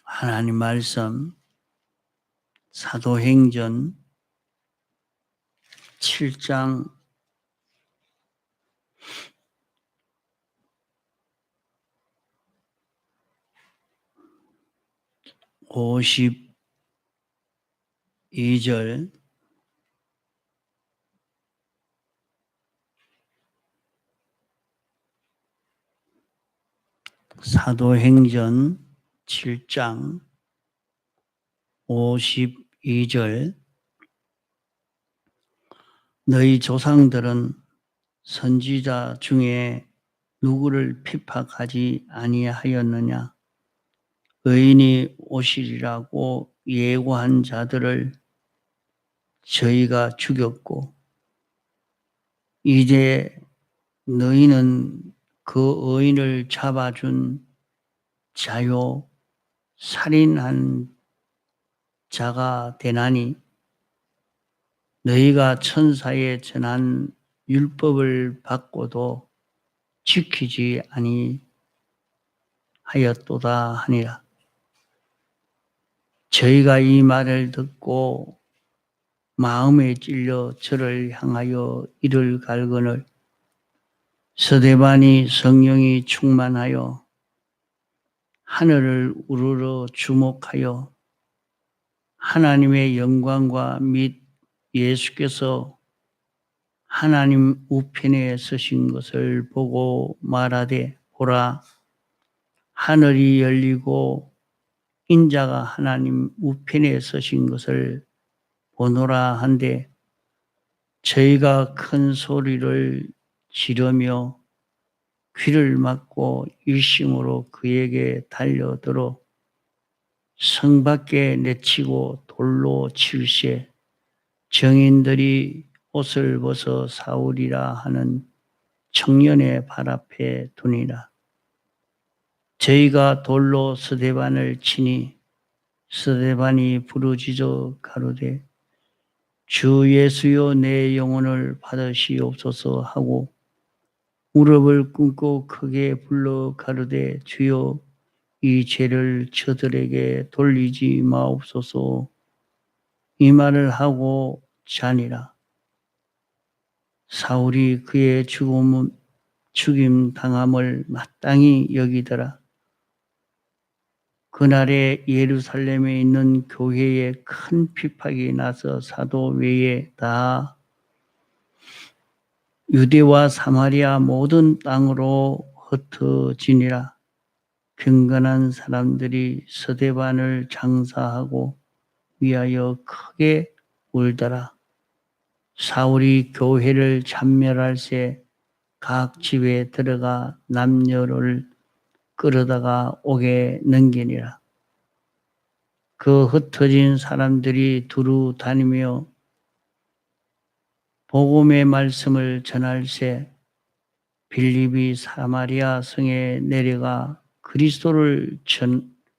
하나님 말씀 사도행전 7장 52절 사도행전 7장 52절 너희 조상들은 선지자 중에 누구를 핍박하지 아니하였느냐? 의인이 오시리라고 예고한 자들을 저희가 죽였고 이제 너희는 그 의인을 잡아준 자요 살인한 자가 되나니 너희가 천사에 전한 율법을 받고도 지키지 아니하였도다 하니라. 저희가 이 말을 듣고 마음에 찔려 저를 향하여 이를 갈거늘 스데반이 성령이 충만하여 하늘을 우러러 주목하여 하나님의 영광과 및 예수께서 하나님 우편에 서신 것을 보고 말하되 보라 하늘이 열리고 인자가 하나님 우편에 서신 것을 보노라 한데 저희가 큰 소리를 지르며 귀를 막고 일심으로 그에게 달려들어 성 밖에 내치고 돌로 칠세 정인들이 옷을 벗어 사울이라 하는 청년의 발 앞에 두니라. 저희가 돌로 스데반을 치니 스데반이 부르짖어 가로되 주 예수여 내 영혼을 받으시옵소서 하고 무릎을 꿇고 크게 불러 가로되 주여 이 죄를 저들에게 돌리지 마옵소서 이 말을 하고 자니라. 사울이 그의 죽임 당함을 마땅히 여기더라. 그날에 예루살렘에 있는 교회에 큰 핍박이 나서 사도 외에 다 유대와 사마리아 모든 땅으로 흩어지니라. 경건한 사람들이 스데반을 장사하고 위하여 크게 울더라. 사울이 교회를 참멸할새 각 집에 들어가 남녀를 끌어다가 옥에 넘기니라. 그 흩어진 사람들이 두루 다니며 복음의 말씀을 전할새 빌립이 사마리아 성에 내려가 그리스도를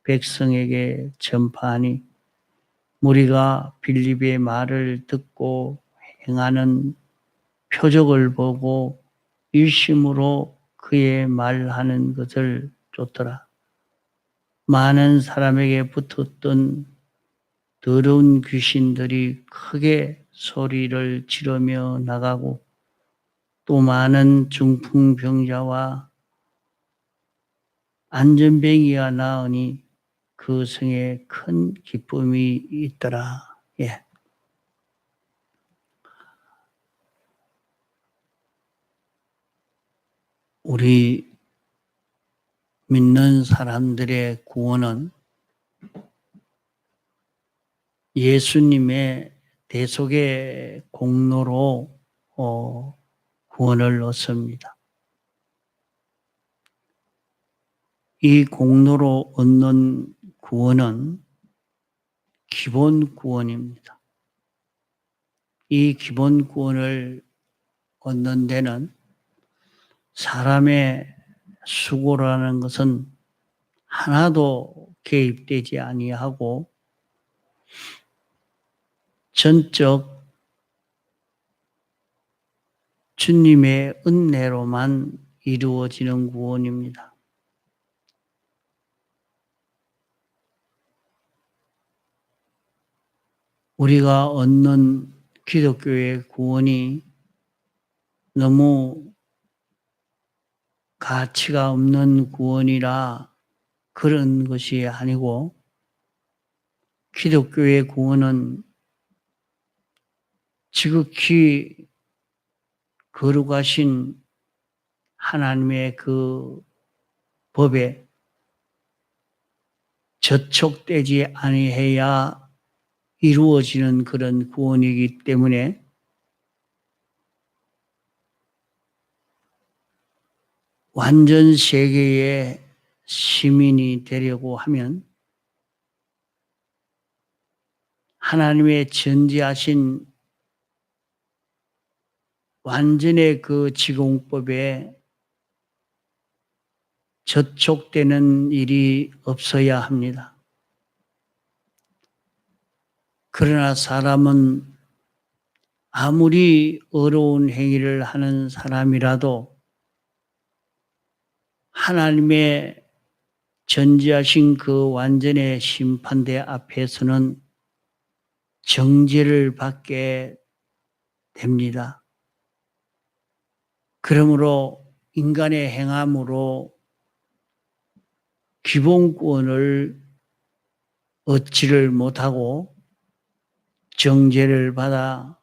백성에게 전파하니 무리가 빌립의 말을 듣고 행하는 표적을 보고 일심으로 그의 말하는 것을 쫓더라. 많은 사람에게 붙었던 더러운 귀신들이 크게 소리를 지르며 나가고 또 많은 중풍병자와 안전뱅이가 나으니 그 성에 큰 기쁨이 있더라. 예. 우리 믿는 사람들의 구원은 예수님의 대속의 공로로 구원을 얻습니다. 이 공로로 얻는 구원은 기본 구원입니다. 이 기본 구원을 얻는 데는 사람의 수고라는 것은 하나도 개입되지 아니하고 전적 주님의 은혜로만 이루어지는 구원입니다. 우리가 얻는 기독교의 구원이 너무 가치가 없는 구원이라 그런 것이 아니고, 기독교의 구원은 지극히 거룩하신 하나님의 그 법에 저촉되지 아니해야 이루어지는 그런 구원이기 때문에 완전 세계의 시민이 되려고 하면 하나님의 전지하신 완전의 그 지공법에 저촉되는 일이 없어야 합니다. 그러나 사람은 아무리 어려운 행위를 하는 사람이라도 하나님의 전지하신 그 완전의 심판대 앞에서는 정죄를 받게 됩니다. 그러므로 인간의 행함으로 기본구원을 얻지를 못하고 정죄를 받아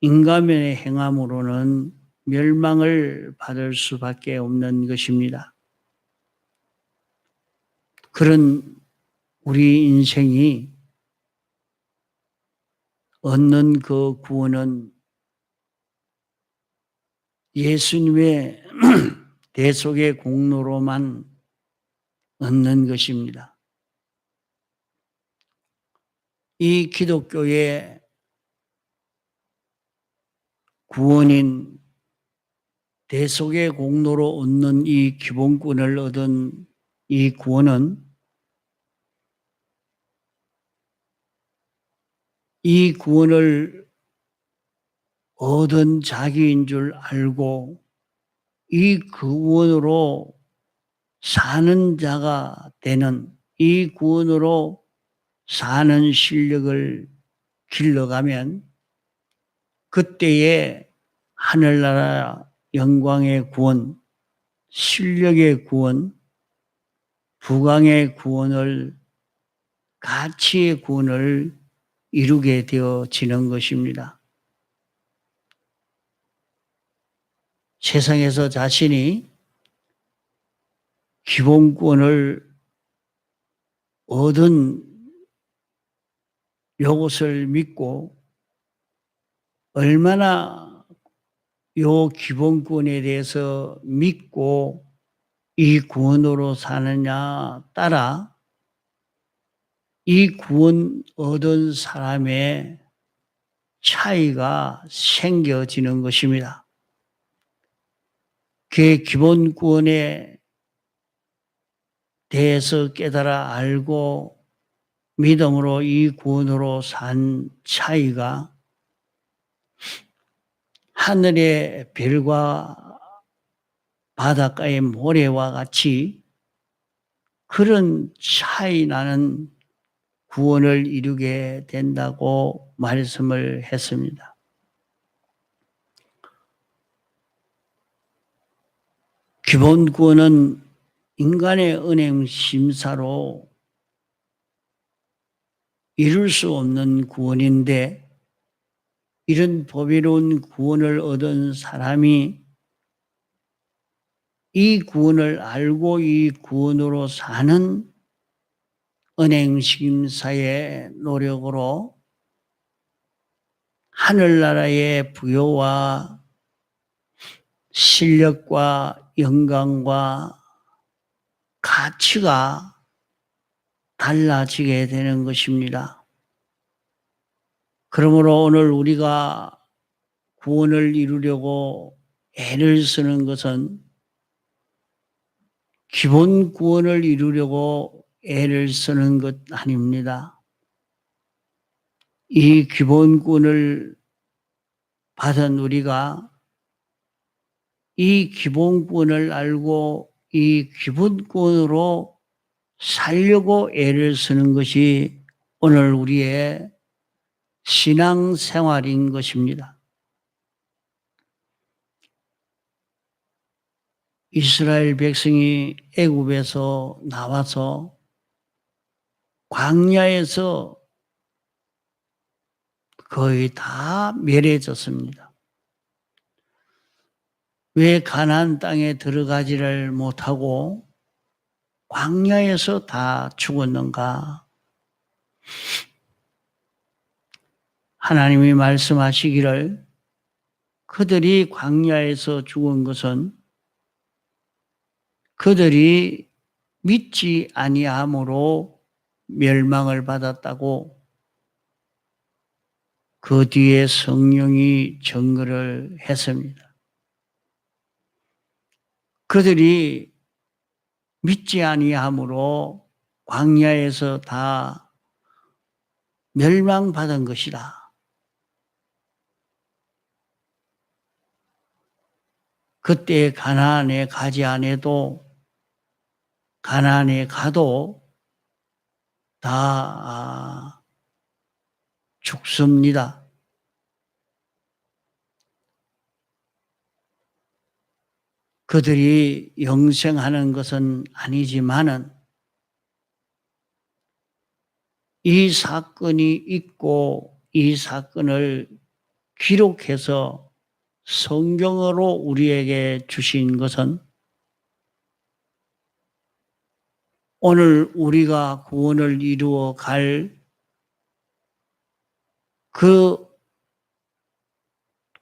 인간의 행함으로는 멸망을 받을 수밖에 없는 것입니다. 그런 우리 인생이 얻는 그 구원은 예수님의 대속의 공로로만 얻는 것입니다. 이 기독교의 구원인 대속의 공로로 얻는 이 기본권을 얻은 이 구원은 이 구원을 얻은 자기인 줄 알고 이 구원으로 사는 자가 되는, 이 구원으로 사는 실력을 길러가면 그때에 하늘나라 영광의 구원, 실력의 구원, 부강의 구원을, 가치의 구원을 이루게 되어지는 것입니다. 세상에서 자신이 기본권을 얻은 이것을 믿고 얼마나 이 기본권에 대해서 믿고 이 구원으로 사느냐 따라 이 구원 얻은 사람의 차이가 생겨지는 것입니다. 그 기본 구원에 대해서 깨달아 알고 믿음으로 이 구원으로 산 차이가 하늘의 별과 바닷가의 모래와 같이 그런 차이 나는 구원을 이루게 된다고 말씀을 했습니다. 기본 구원은 인간의 은행 심사로 이룰 수 없는 구원인데, 이런 보배로운 구원을 얻은 사람이 이 구원을 알고 이 구원으로 사는 은행심사의 노력으로 하늘나라의 부여와 실력과 영광과 가치가 달라지게 되는 것입니다. 그러므로 오늘 우리가 구원을 이루려고 애를 쓰는 것은 기본 구원을 이루려고 애를 쓰는 것 아닙니다. 이 기본 구원을 받은 우리가 이 기본 구원을 알고 이 기본 구원으로 살려고 애를 쓰는 것이 오늘 우리의 신앙생활인 것입니다. 이스라엘 백성이 애굽에서 나와서 광야에서 거의 다 멸해졌습니다. 왜 가나안 땅에 들어가지를 못하고 광야에서 다 죽었는가? 하나님이 말씀하시기를 그들이 광야에서 죽은 것은 그들이 믿지 아니함으로 멸망을 받았다고 그 뒤에 성령이 증거를 했습니다. 그들이 믿지 아니함으로 광야에서 다 멸망받은 것이다. 그때 가나안에 가지 않아도 가나안에 가도 다 죽습니다. 그들이 영생하는 것은 아니지만은 이 사건이 있고 이 사건을 기록해서 성경으로 우리에게 주신 것은 오늘 우리가 구원을 이루어 갈 그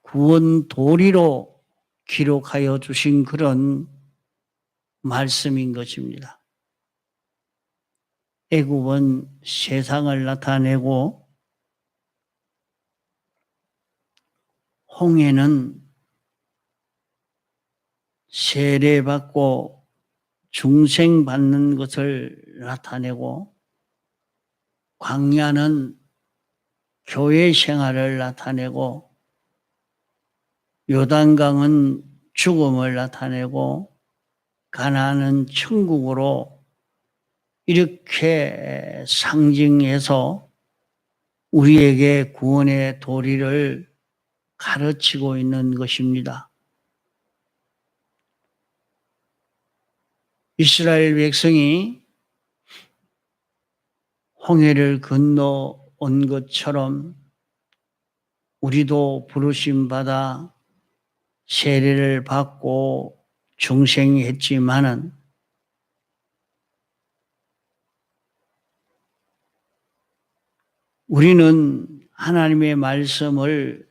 구원 도리로 기록하여 주신 그런 말씀인 것입니다. 애굽은 세상을 나타내고 홍해는 세례받고 중생받는 것을 나타내고 광야는 교회 생활을 나타내고 요단강은 죽음을 나타내고 가나안은 천국으로 이렇게 상징해서 우리에게 구원의 도리를 가르치고 있는 것입니다. 이스라엘 백성이 홍해를 건너온 것처럼 우리도 부르심 받아 세례를 받고 중생했지만은 우리는 하나님의 말씀을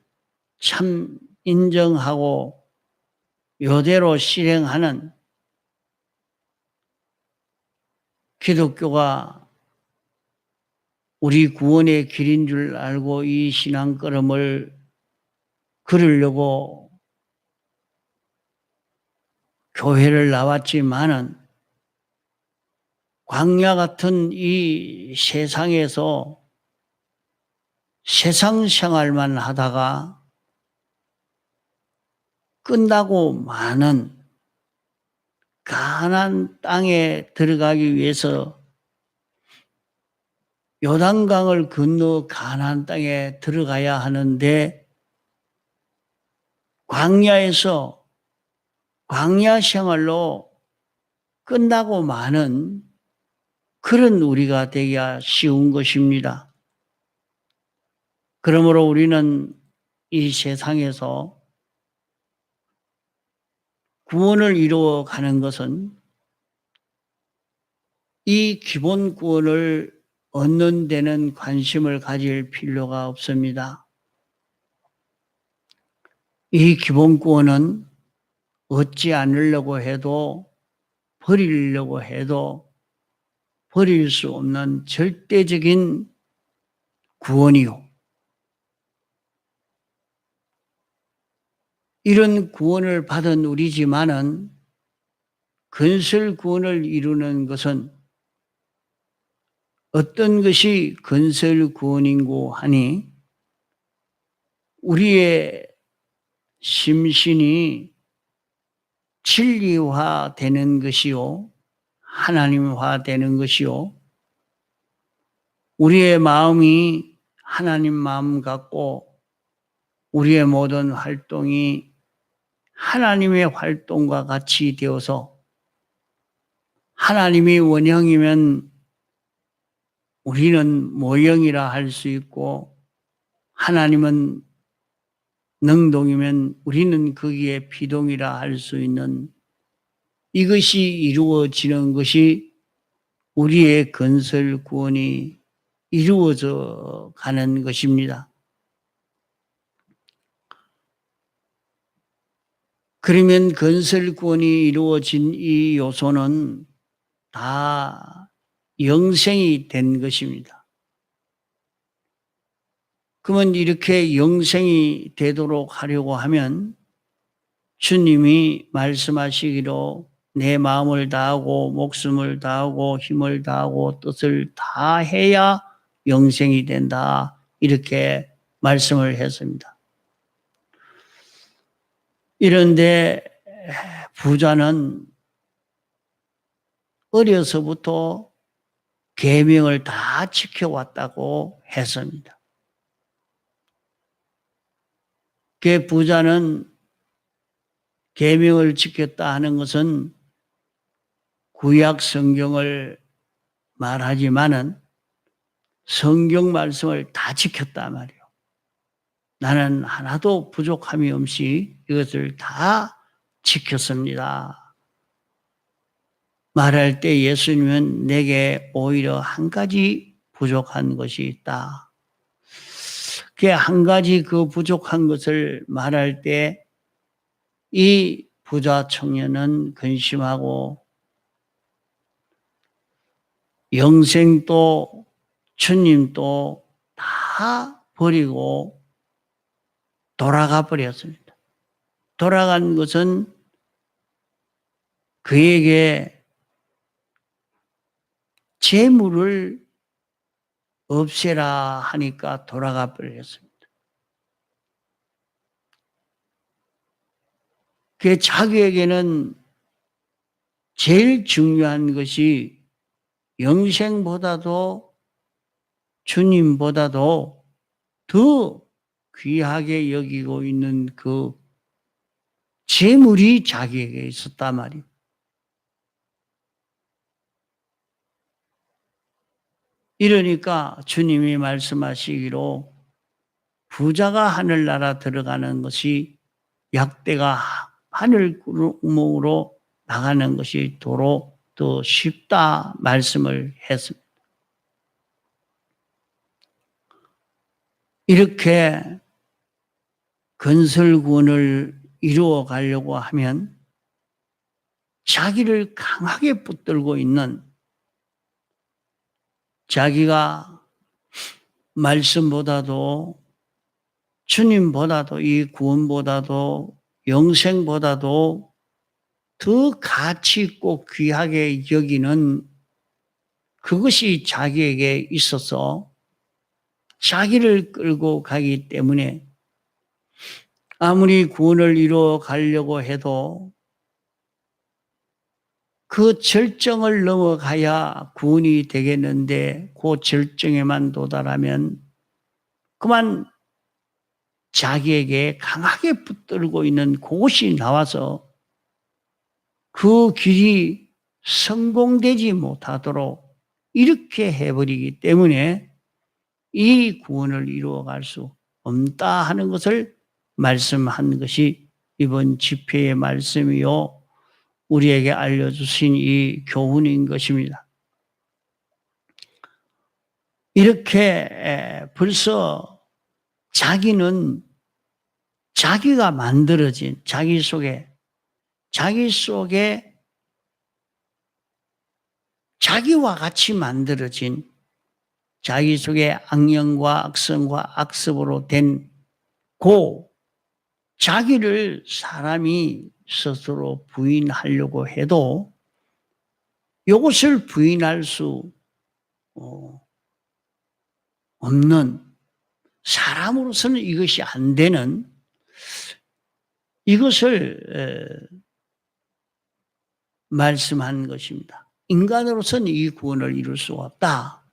참 인정하고 이대로 실행하는 기독교가 우리 구원의 길인 줄 알고 이 신앙걸음을 걸으려고 교회를 나왔지만은 광야 같은 이 세상에서 세상 생활만 하다가 끝나고 마는 가나안 땅에 들어가기 위해서 요단강을 건너 가나안 땅에 들어가야 하는데 광야에서 광야 생활로 끝나고 마는 그런 우리가 되기가 쉬운 것입니다. 그러므로 우리는 이 세상에서 구원을 이루어 가는 것은 이 기본 구원을 얻는 데는 관심을 가질 필요가 없습니다. 이 기본 구원은 얻지 않으려고 해도 버리려고 해도 버릴 수 없는 절대적인 구원이요. 이런 구원을 받은 우리지만은 건설 구원을 이루는 것은 어떤 것이 건설 구원인고 하니 우리의 심신이 진리화되는 것이요 하나님화되는 것이요 우리의 마음이 하나님 마음 갖고 우리의 모든 활동이 하나님의 활동과 같이 되어서 하나님이 원형이면 우리는 모형이라 할 수 있고 하나님은 능동이면 우리는 거기에 비동이라 할 수 있는 이것이 이루어지는 것이 우리의 건설 구원이 이루어져 가는 것입니다. 그러면 건설 구원이 이루어진 이 요소는 다 영생이 된 것입니다. 그러면 이렇게 영생이 되도록 하려고 하면 주님이 말씀하시기로 내 마음을 다하고 목숨을 다하고 힘을 다하고 뜻을 다해야 영생이 된다. 이렇게 말씀을 했습니다. 이런데 부자는 어려서부터 계명을 다 지켜왔다고 했습니다. 그 부자는 계명을 지켰다 하는 것은 구약 성경을 말하지만은 성경 말씀을 다 지켰단 말이에요. 나는 하나도 부족함이 없이 이것을 다 지켰습니다. 말할 때 예수님은 내게 오히려 한 가지 부족한 것이 있다. 그 한 가지 그 부족한 것을 말할 때 이 부자 청년은 근심하고 영생도 주님도 다 버리고 돌아가 버렸습니다. 돌아간 것은 그에게 재물을 없애라 하니까 돌아가 버렸습니다. 그 자기에게는 제일 중요한 것이 영생보다도 주님보다도 더 귀하게 여기고 있는 그 재물이 자기에게 있었단 말이에요. 이러니까 주님이 말씀하시기로 부자가 하늘나라 들어가는 것이 약대가 하늘 구멍으로 나가는 것이 도로 더 쉽다 말씀을 했습니다. 이렇게 건설구원을 이루어 가려고 하면 자기를 강하게 붙들고 있는 자기가 말씀보다도 주님보다도 이 구원보다도 영생보다도 더 가치 있고 귀하게 여기는 그것이 자기에게 있어서 자기를 끌고 가기 때문에 아무리 구원을 이루어 가려고 해도 그 절정을 넘어가야 구원이 되겠는데 그 절정에만 도달하면 그만 자기에게 강하게 붙들고 있는 그것이 나와서 그 길이 성공되지 못하도록 이렇게 해버리기 때문에 이 구원을 이루어갈 수 없다 하는 것을 말씀한 것이 이번 집회의 말씀이요. 우리에게 알려주신 이 교훈인 것입니다. 이렇게 벌써 자기는 자기가 만들어진 자기 속에 자기와 같이 만들어진 자기 속에 악령과 악성과 악습으로 된 그 자기를 사람이 스스로 부인하려고 해도 이것을 부인할 수 없는 사람으로서는 이것이 안 되는 이것을 말씀한 것입니다. 인간으로서는 이 구원을 이룰 수 없다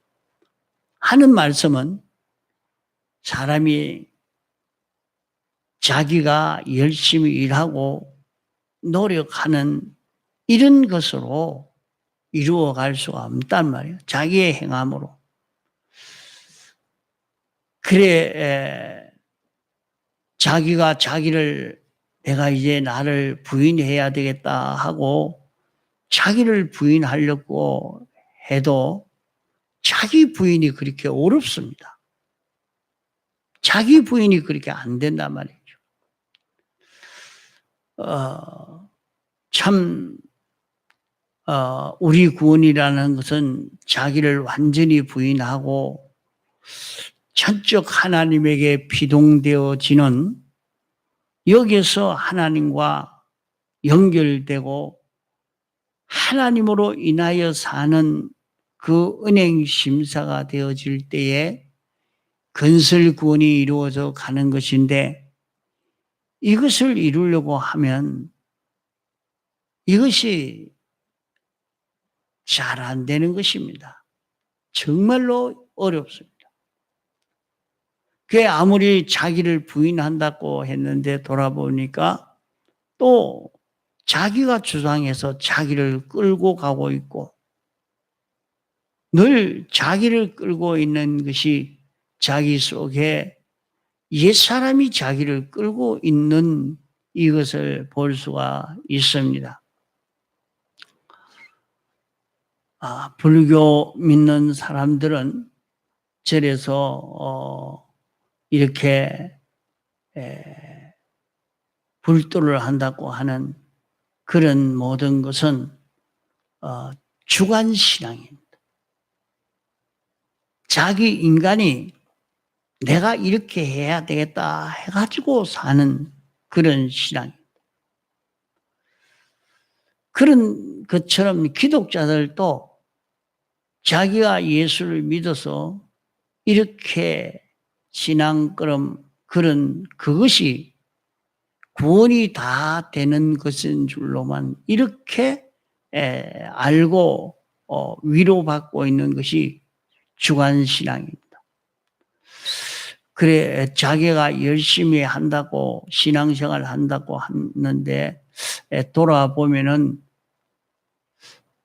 하는 말씀은 사람이 자기가 열심히 일하고 노력하는 이런 것으로 이루어갈 수가 없단 말이에요. 자기의 행함으로. 그래, 자기가 자기를 내가 이제 나를 부인해야 되겠다 하고 자기를 부인하려고 해도 자기 부인이 그렇게 어렵습니다. 자기 부인이 그렇게 안 된단 말이죠. 참, 우리 구원이라는 것은 자기를 완전히 부인하고 전적 하나님에게 피동되어지는 여기서 하나님과 연결되고 하나님으로 인하여 사는 그 은행 심사가 되어질 때에 건설 구원이 이루어져 가는 것인데 이것을 이루려고 하면 이것이 잘 안 되는 것입니다. 정말로 어렵습니다. 그게 아무리 자기를 부인한다고 했는데 돌아보니까 또 자기가 주장해서 자기를 끌고 가고 있고 늘 자기를 끌고 있는 것이 자기 속에 옛사람이 자기를 끌고 있는 이것을 볼 수가 있습니다. 불교 믿는 사람들은 절에서 이렇게 불도를 한다고 하는 그런 모든 것은 주관신앙입니다. 자기 인간이 내가 이렇게 해야 되겠다 해가지고 사는 그런 신앙입니다. 그런 것처럼 기독자들도 자기가 예수를 믿어서 이렇게 신앙처럼 그것이 구원이 다 되는 것인 줄로만 이렇게 알고 위로받고 있는 것이 주관신앙입니다. 그래 자기가 열심히 한다고 신앙생활 한다고 하는데 돌아보면은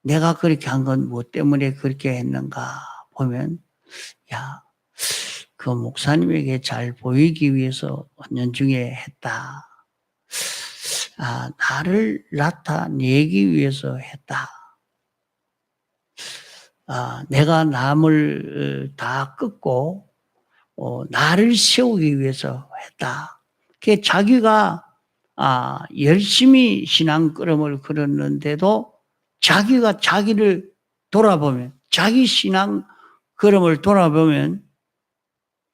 내가 그렇게 한 건 무엇 때문에 그렇게 했는가 보면 그 목사님에게 잘 보이기 위해서 은연중에 했다. 나를 나타내기 위해서 했다. 내가 남을 다 꺾고 나를 세우기 위해서 했다. 그 자기가 열심히 신앙 걸음을 걸었는데도 자기가 자기를 돌아보면 자기 신앙 걸음을 돌아보면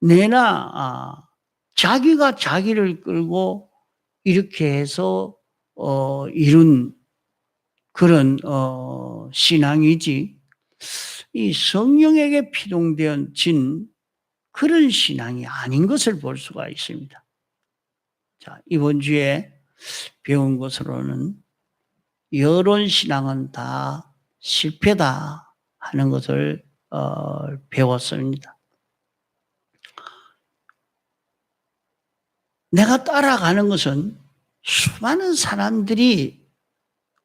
내나 자기가 자기를 끌고 이렇게 해서 이룬 그런 신앙이지 이 성령에게 피동되어진 그런 신앙이 아닌 것을 볼 수가 있습니다. 자, 이번 주에 배운 것으로는 여론 신앙은 다 실패다 하는 것을 배웠습니다. 내가 따라가는 것은 수많은 사람들이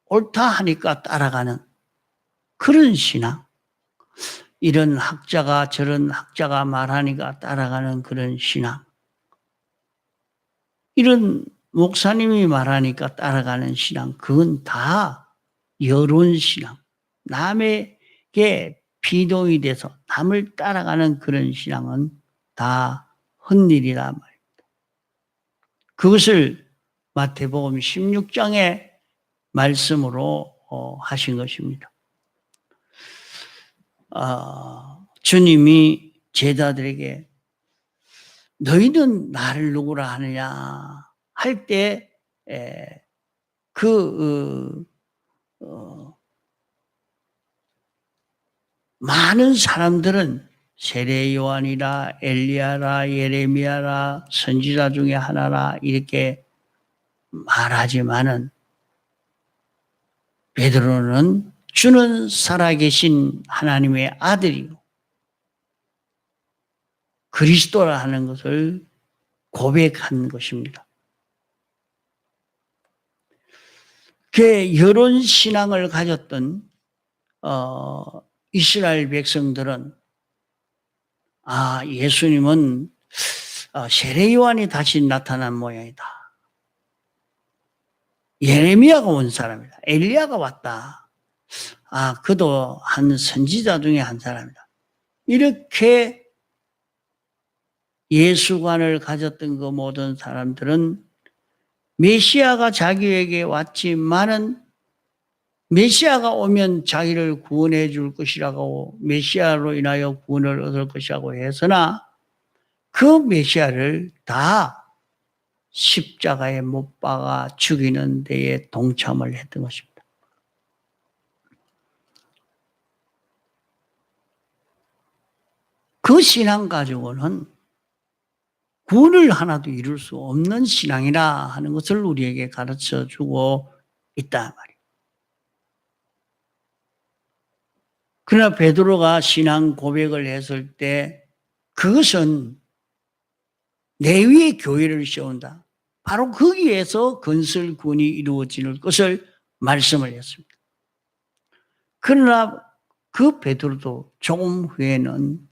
옳다 하니까 따라가는 그런 신앙. 이런 학자가 저런 학자가 말하니까 따라가는 그런 신앙. 이런 목사님이 말하니까 따라가는 신앙. 그건 다 여론 신앙. 남에게 비동이 돼서 남을 따라가는 그런 신앙은 다 헛일이라 말입니다. 그것을 마태복음 16장의 말씀으로 하신 것입니다. 주님이 제자들에게 너희는 나를 누구라 하느냐 할 때 많은 사람들은 세례 요한이라 엘리야라 예레미야라 선지자 중에 하나라 이렇게 말하지만은 베드로는 주는 살아계신 하나님의 아들이고 그리스도라 하는 것을 고백한 것입니다. 이런 신앙을 가졌던 이스라엘 백성들은 예수님은 세례 요한이 다시 나타난 모양이다. 예레미야가 온 사람이다. 엘리야가 왔다. 그도 한 선지자 중에 한 사람이다. 이렇게 예수관을 가졌던 그 모든 사람들은 메시아가 자기에게 왔지만은 메시아가 오면 자기를 구원해 줄 것이라고, 메시아로 인하여 구원을 얻을 것이라고 해서나 그 메시아를 다 십자가에 못 박아 죽이는 데에 동참을 했던 것입니다. 그 신앙 가지고는 구원을 하나도 이룰 수 없는 신앙이라 하는 것을 우리에게 가르쳐 주고 있다 말이에요. 그러나 베드로가 신앙 고백을 했을 때 그것은 내 위에 교회를 세운다. 바로 거기에서 건설 구원이 이루어지는 것을 말씀을 했습니다. 그러나 그 베드로도 조금 후에는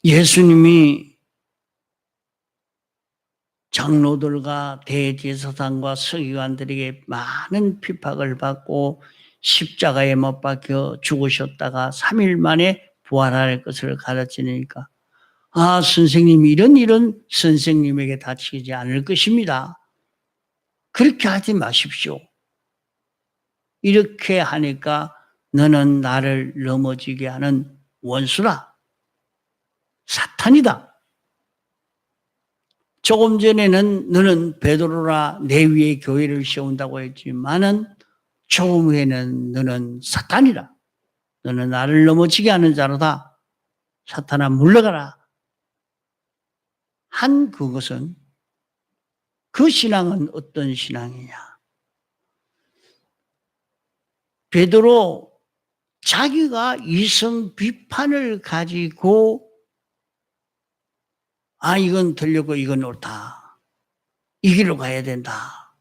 예수님이 장로들과 대제사장과 서기관들에게 많은 핍박을 받고 십자가에 못 박혀 죽으셨다가 3일 만에 부활할 것을 가르치니까 선생님 이런 선생님에게 다치지 않을 것입니다. 그렇게 하지 마십시오. 이렇게 하니까 너는 나를 넘어지게 하는 원수라. 사탄이다. 조금 전에는 너는 베드로라 내 위에 교회를 세운다고 했지만은 조금 후에는 너는 사탄이라. 너는 나를 넘어지게 하는 자로다. 사탄아 물러가라. 한 그것은 그 신앙은 어떤 신앙이냐. 베드로 자기가 이성 비판을 가지고 이건 틀렸고 이건 옳다. 이 길로 가야 된다.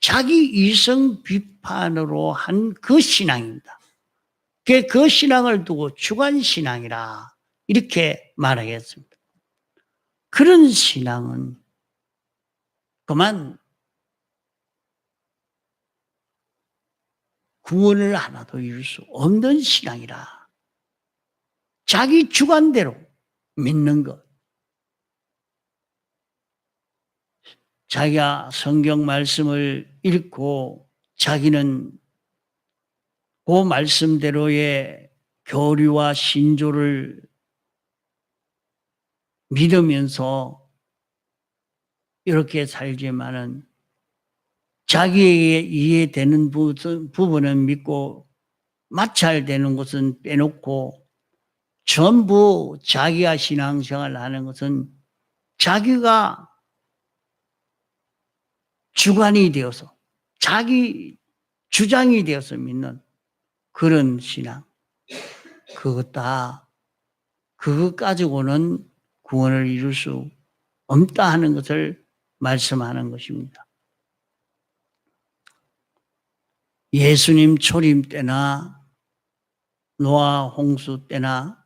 자기 이성 비판으로 한 그 신앙입니다. 그 신앙을 두고 주관신앙이라 이렇게 말하겠습니다. 그런 신앙은 그만 구원을 하나도 이룰 수 없는 신앙이라. 자기 주관대로 믿는 것. 자기가 성경 말씀을 읽고 자기는 그 말씀대로의 교리와 신조를 믿으면서 이렇게 살지만은 자기에게 이해되는 부분은 믿고 마찰되는 것은 빼놓고 전부 자기가 신앙생활을 하는 것은 자기가 주관이 되어서 자기 주장이 되어서 믿는 그런 신앙. 그것 가지고는 구원을 이룰 수 없다 하는 것을 말씀하는 것입니다. 예수님 초림 때나 노아 홍수 때나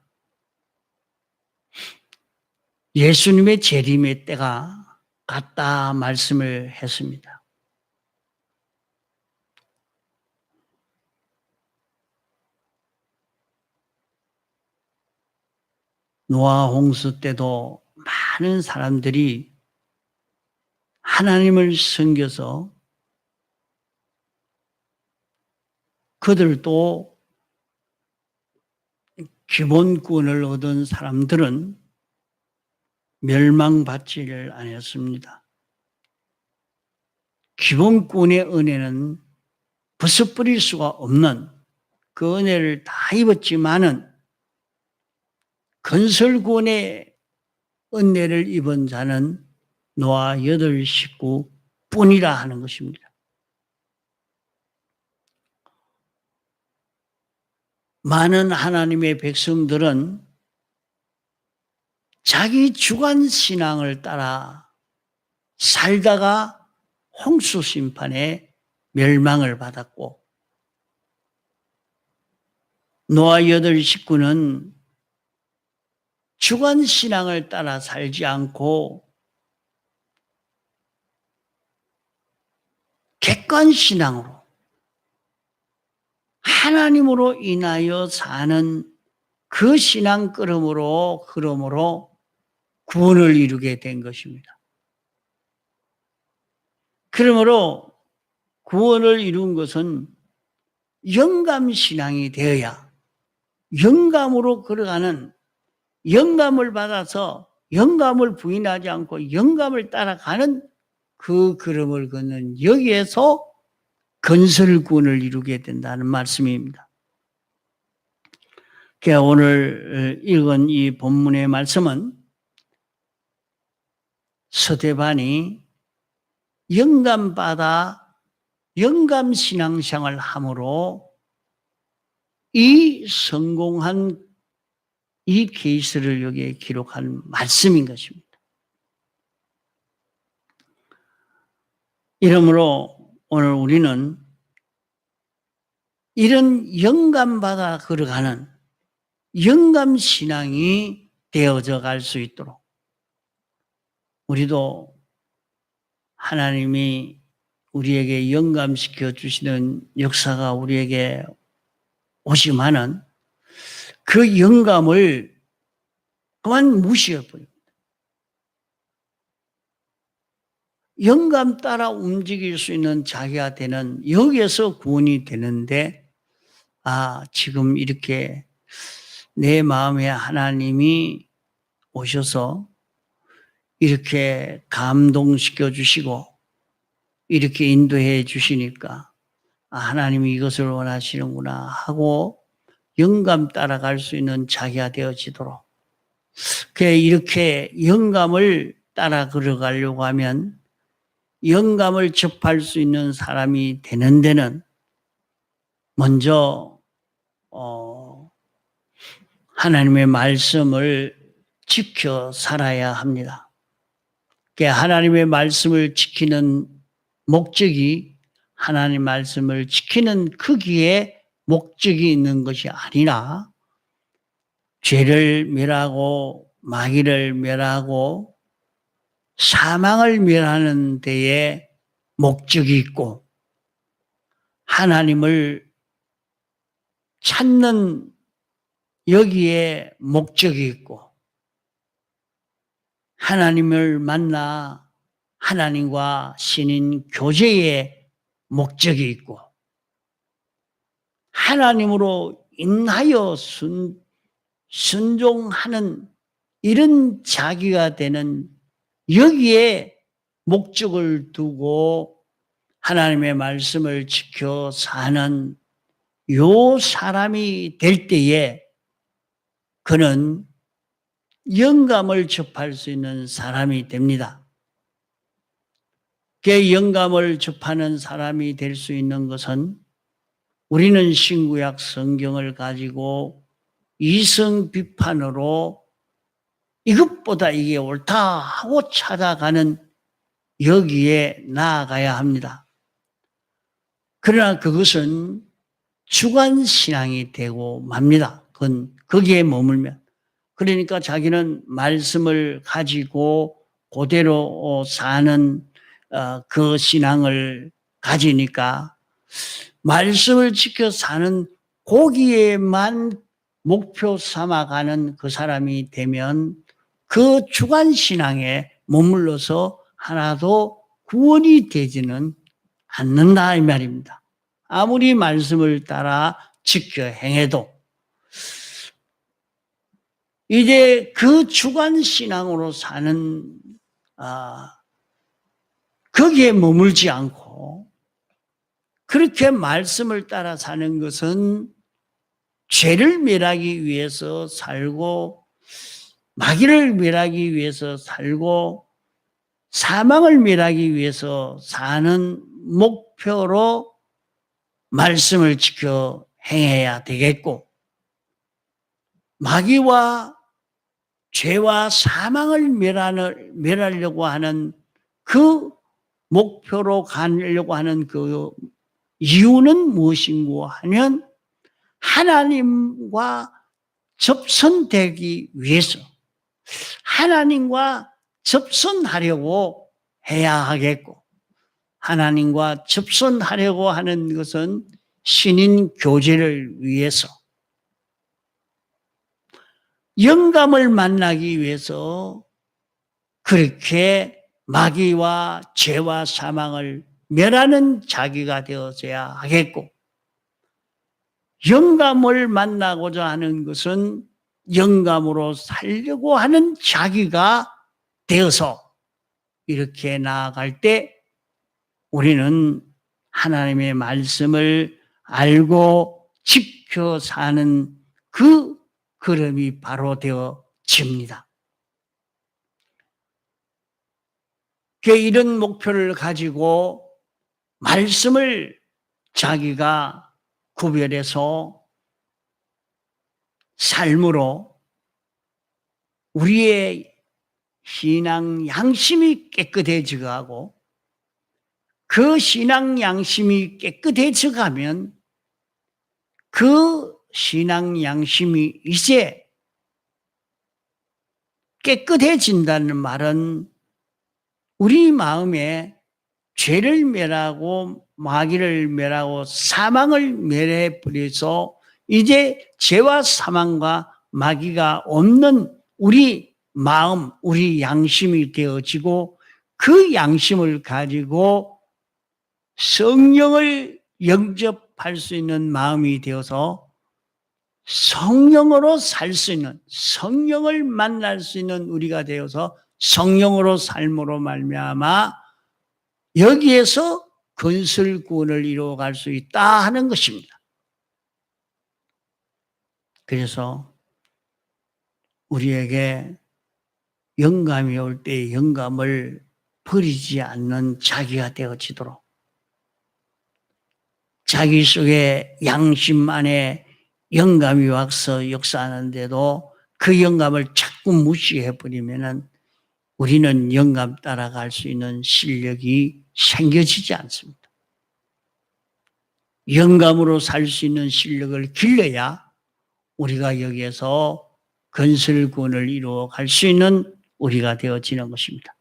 예수님의 재림의 때가 같다 말씀을 했습니다. 노아 홍수 때도 많은 사람들이 하나님을 섬겨서 그들도 기본권을 얻은 사람들은 멸망받지를 않았습니다. 기본권의 은혜는 벗어버릴 수가 없는 그 은혜를 다 입었지만은 건설권의 은혜를 입은 자는 노아 8 식구뿐이라 하는 것입니다. 많은 하나님의 백성들은 자기 주관 신앙을 따라 살다가 홍수 심판에 멸망을 받았고, 노아 8 식구는 주관 신앙을 따라 살지 않고 객관 신앙으로 하나님으로 인하여 사는 그 신앙 그러므로 구원을 이루게 된 것입니다. 그러므로 구원을 이룬 것은 영감 신앙이 되어야 영감으로 걸어가는, 영감을 받아서 영감을 부인하지 않고 영감을 따라가는 그 걸음을 걷는, 여기에서 건설구원을 이루게 된다는 말씀입니다. 오늘 읽은 이 본문의 말씀은 서대반이 영감받아 영감신앙생활을 함으로 이 성공한 이 케이스를 여기에 기록한 말씀인 것입니다. 이러므로 오늘 우리는 이런 영감받아 걸어가는 영감신앙이 되어져 갈 수 있도록 우리도 하나님이 우리에게 영감시켜 주시는 역사가 우리에게 오지만은 그 영감을 그만 무시해버립니다. 영감 따라 움직일 수 있는 자기가 되는, 여기에서 구원이 되는데, 지금 이렇게 내 마음에 하나님이 오셔서 이렇게 감동시켜 주시고 이렇게 인도해 주시니까 하나님이 이것을 원하시는구나 하고 영감 따라갈 수 있는 자기가 되어지도록, 이렇게 영감을 따라 걸어가려고 하면 영감을 접할 수 있는 사람이 되는 데는 먼저 하나님의 말씀을 지켜 살아야 합니다. 하나님의 말씀을 지키는 목적이 하나님 말씀을 지키는 크기에 목적이 있는 것이 아니라 죄를 멸하고 마귀를 멸하고 사망을 멸하는 데에 목적이 있고, 하나님을 찾는 여기에 목적이 있고, 하나님을 만나 하나님과 신인 교제에 목적이 있고, 하나님으로 인하여 순종하는 이런 자기가 되는, 여기에 목적을 두고 하나님의 말씀을 지켜 사는 요 사람이 될 때에 그는 영감을 접할 수 있는 사람이 됩니다. 그 영감을 접하는 사람이 될 수 있는 것은 우리는 신구약 성경을 가지고 이성 비판으로 이것보다 이게 옳다 하고 찾아가는 여기에 나아가야 합니다. 그러나 그것은 주관신앙이 되고 맙니다. 그건 거기에 머물면. 그러니까 자기는 말씀을 가지고 그대로 사는 그 신앙을 가지니까 말씀을 지켜 사는 거기에만 목표 삼아가는 그 사람이 되면 그 주관신앙에 머물러서 하나도 구원이 되지는 않는다 이 말입니다. 아무리 말씀을 따라 지켜 행해도 이제 그 주관신앙으로 사는 거기에 머물지 않고 그렇게 말씀을 따라 사는 것은 죄를 멸하기 위해서 살고 마귀를 멸하기 위해서 살고 사망을 멸하기 위해서 사는 목표로 말씀을 지켜 행해야 되겠고, 마귀와 죄와 사망을 멸하려고 하는 그 목표로 가려고 하는 그 이유는 무엇인고 하면 하나님과 접선되기 위해서 하나님과 접선하려고 해야 하겠고 하나님과 접선하려고 하는 것은 신인 교제를 위해서 영감을 만나기 위해서 그렇게 마귀와 죄와 사망을 멸하는 자기가 되어져야 하겠고 영감을 만나고자 하는 것은 영감으로 살려고 하는 자기가 되어서 이렇게 나아갈 때 우리는 하나님의 말씀을 알고 지켜 사는 그 걸음이 바로 되어집니다. 이런 목표를 가지고 말씀을 자기가 구별해서 삶으로 우리의 신앙 양심이 깨끗해지고 하고 그 신앙 양심이 깨끗해져 가면 그 신앙 양심이 이제 깨끗해진다는 말은 우리 마음에 죄를 멸하고 마귀를 멸하고 사망을 멸해 버려서 이제 죄와 사망과 마귀가 없는 우리 마음, 우리 양심이 되어지고 그 양심을 가지고 성령을 영접할 수 있는 마음이 되어서 성령으로 살 수 있는, 성령을 만날 수 있는 우리가 되어서 성령으로 삶으로 말미암아 여기에서 건설구원을 이루어갈 수 있다 하는 것입니다. 그래서 우리에게 영감이 올 때 영감을 버리지 않는 자기가 되어지도록 자기 속에 양심 안에 영감이 와서 역사하는데도 그 영감을 자꾸 무시해버리면 우리는 영감 따라갈 수 있는 실력이 생겨지지 않습니다. 영감으로 살 수 있는 실력을 길러야 우리가 여기에서 건설구원을 이루어 갈 수 있는 우리가 되어지는 것입니다.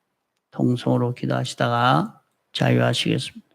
통성으로 기도하시다가 자유하시겠습니다.